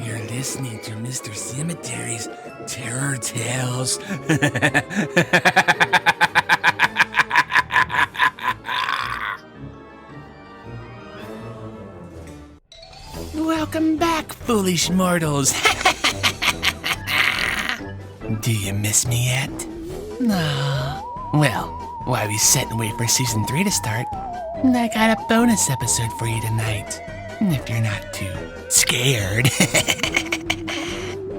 You're listening to Mr. Cemetery's Terror Tales. Welcome back, foolish mortals. Do you miss me yet? No. Well, while we sit and wait for season 3 to start, I got a bonus episode for you tonight, if you're not too scared.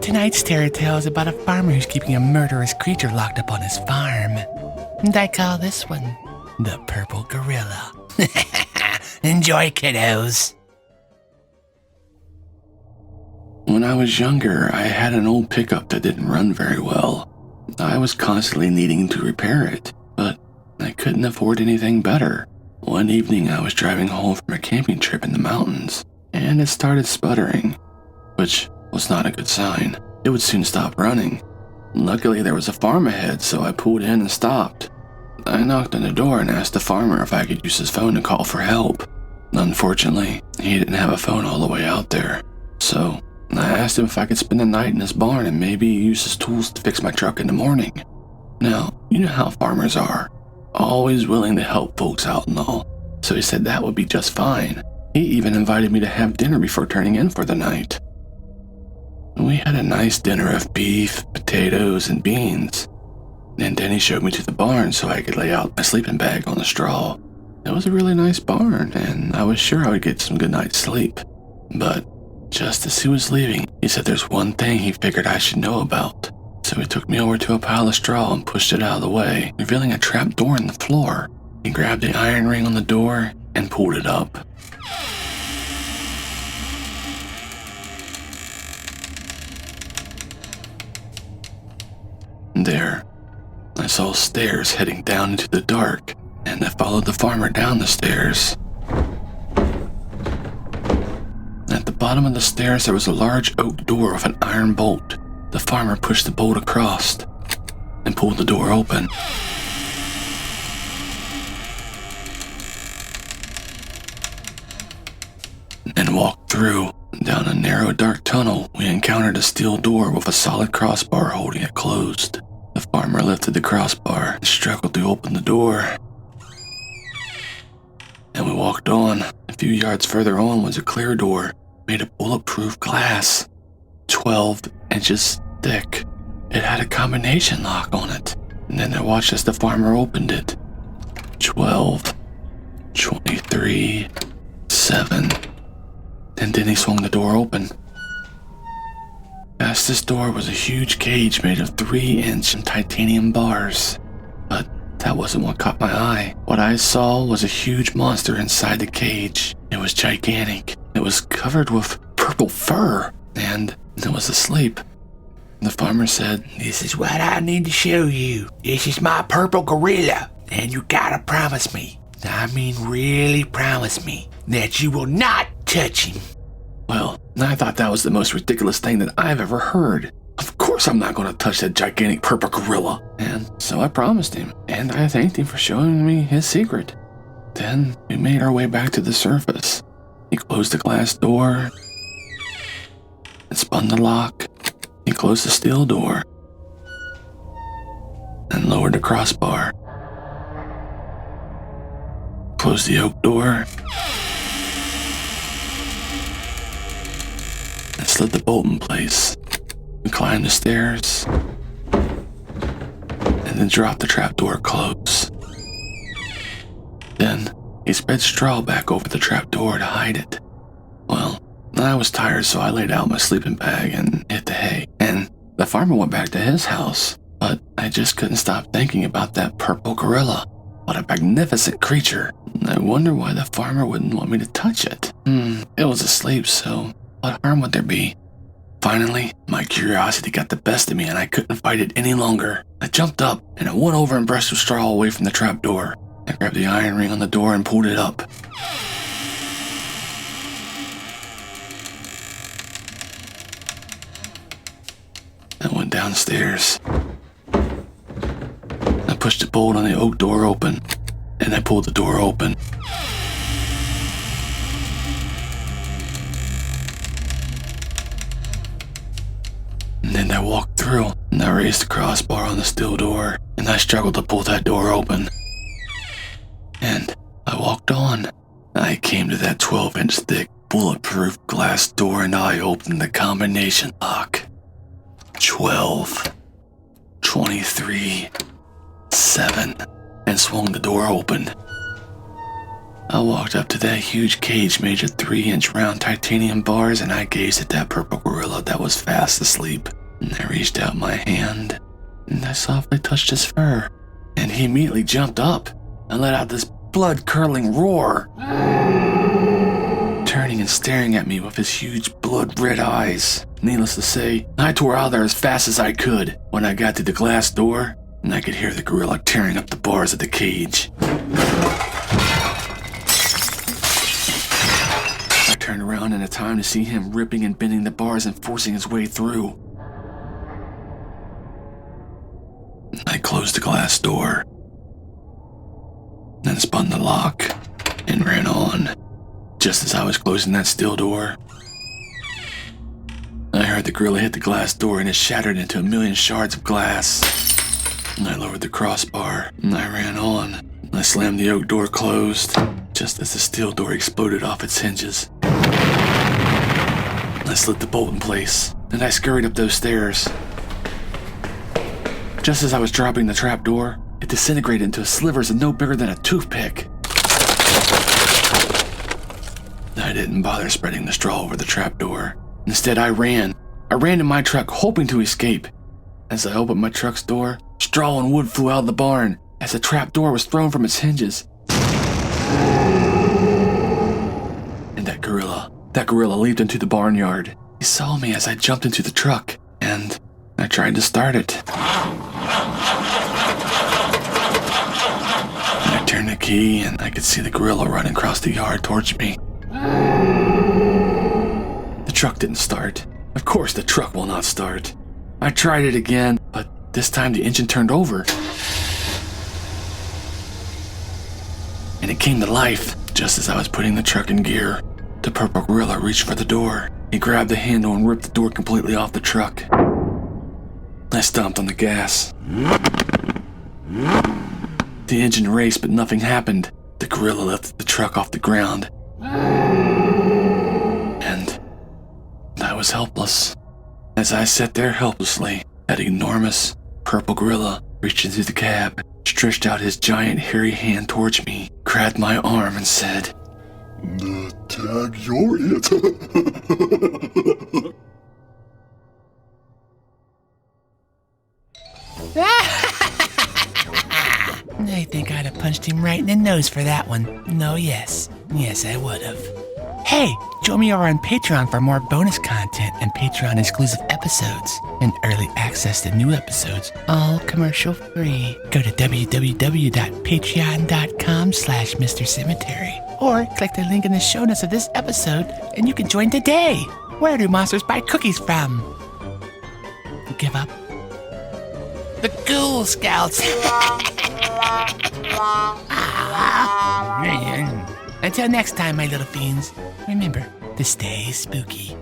Tonight's Terror Tale is about a farmer who's keeping a murderous creature locked up on his farm. And I call this one the Purple Gorilla. Enjoy, kiddos. When I was younger, I had an old pickup that didn't run very well. I was constantly needing to repair it, but I couldn't afford anything better. One evening, I was driving home from a camping trip in the mountains, and it started sputtering, which was not a good sign. It would soon stop running. Luckily, there was a farm ahead, so I pulled in and stopped. I knocked on the door and asked the farmer if I could use his phone to call for help. Unfortunately, he didn't have a phone all the way out there, so I asked him if I could spend the night in his barn and maybe use his tools to fix my truck in the morning. Now, you know how farmers are, always willing to help folks out and all, so he said that would be just fine. He even invited me to have dinner before turning in for the night. We had a nice dinner of beef, potatoes, and beans, and then he showed me to the barn so I could lay out my sleeping bag on the straw. It was a really nice barn, and I was sure I would get some good night's sleep, but just as he was leaving, he said there's one thing he figured I should know about. So he took me over to a pile of straw and pushed it out of the way, revealing a trap door in the floor. He grabbed the iron ring on the door and pulled it up. There, I saw stairs heading down into the dark, and I followed the farmer down the stairs. At the bottom of the stairs, there was a large oak door with an iron bolt. The farmer pushed the bolt across and pulled the door open. And walked through. Down a narrow, dark tunnel, we encountered a steel door with a solid crossbar holding it closed. The farmer lifted the crossbar and struggled to open the door. And we walked on. A few yards further on was a clear door made of bulletproof glass, 12 inches thick. It had a combination lock on it. And then I watched as the farmer opened it. 12, 23, 7. And then he swung the door open. Past this door was a huge cage made of 3-inch titanium bars. But that wasn't what caught my eye. What I saw was a huge monster inside the cage. It was gigantic. It was covered with purple fur, and it was asleep. The farmer said, "This is what I need to show you. This is my purple gorilla, and you gotta promise me, I mean really promise me, that you will not touch him." Well, I thought that was the most ridiculous thing that I've ever heard. Of course I'm not going to touch that gigantic purple gorilla. And so I promised him, and I thanked him for showing me his secret. Then we made our way back to the surface. He closed the glass door and spun the lock. He closed the steel door and lowered the crossbar. Closed the oak door and slid the bolt in place. We climbed the stairs and then dropped the trapdoor close. Then he spread straw back over the trapdoor to hide it. Well, I was tired, so I laid out my sleeping bag and hit the hay. And the farmer went back to his house, but I just couldn't stop thinking about that purple gorilla. What a magnificent creature. I wonder why the farmer wouldn't want me to touch it. It was asleep, so what harm would there be? Finally, my curiosity got the best of me and I couldn't fight it any longer. I jumped up and I went over and brushed the straw away from the trapdoor. I grabbed the iron ring on the door and pulled it up. I went downstairs. I pushed the bolt on the oak door open, and I pulled the door open. I walked through, and I raised the crossbar on the steel door, and I struggled to pull that door open. And I walked on. I came to that 12-inch thick, bulletproof glass door, and I opened the combination lock. 12, 23, 7, and swung the door open. I walked up to that huge cage made of 3-inch round titanium bars, and I gazed at that purple gorilla that was fast asleep. And I reached out my hand, and I softly touched his fur, and he immediately jumped up and let out this blood-curdling roar, turning and staring at me with his huge blood-red eyes. Needless to say, I tore out of there as fast as I could. When I got to the glass door, and I could hear the gorilla tearing up the bars of the cage. I turned around in a time to see him ripping and bending the bars and forcing his way through. I closed the glass door, then spun the lock, and ran on. Just as I was closing that steel door, I heard the gorilla hit the glass door and it shattered into a million shards of glass. And I lowered the crossbar, and I ran on. I slammed the oak door closed, just as the steel door exploded off its hinges. I slid the bolt in place, and I scurried up those stairs. Just as I was dropping the trap door, it disintegrated into slivers no bigger than a toothpick. I didn't bother spreading the straw over the trap door. Instead, I ran. I ran to my truck, hoping to escape. As I opened my truck's door, straw and wood flew out of the barn as the trap door was thrown from its hinges. And that gorilla leaped into the barnyard. He saw me as I jumped into the truck, and I tried to start it. I turned the key, and I could see the gorilla running across the yard towards me. The truck didn't start. Of course the truck will not start. I tried it again, but this time the engine turned over. And it came to life. Just as I was putting the truck in gear, the purple gorilla reached for the door. He grabbed the handle and ripped the door completely off the truck. I stomped on the gas. The engine raced, but nothing happened. The gorilla lifted the truck off the ground. And I was helpless. As I sat there helplessly, that enormous purple gorilla reached into the cab, stretched out his giant hairy hand towards me, grabbed my arm and said, "Tag, you're it." I think I'd have punched him right in the nose for that one. No, yes. Yes, I would have. Hey, join me over on Patreon for more bonus content and Patreon exclusive episodes and early access to new episodes, all commercial free. Go to www.patreon.com/MrCemetery or click the link in the show notes of this episode and you can join today. Where do monsters buy cookies from? Give up? The Ghoul Scouts! Until next time, my little fiends, remember to stay spooky.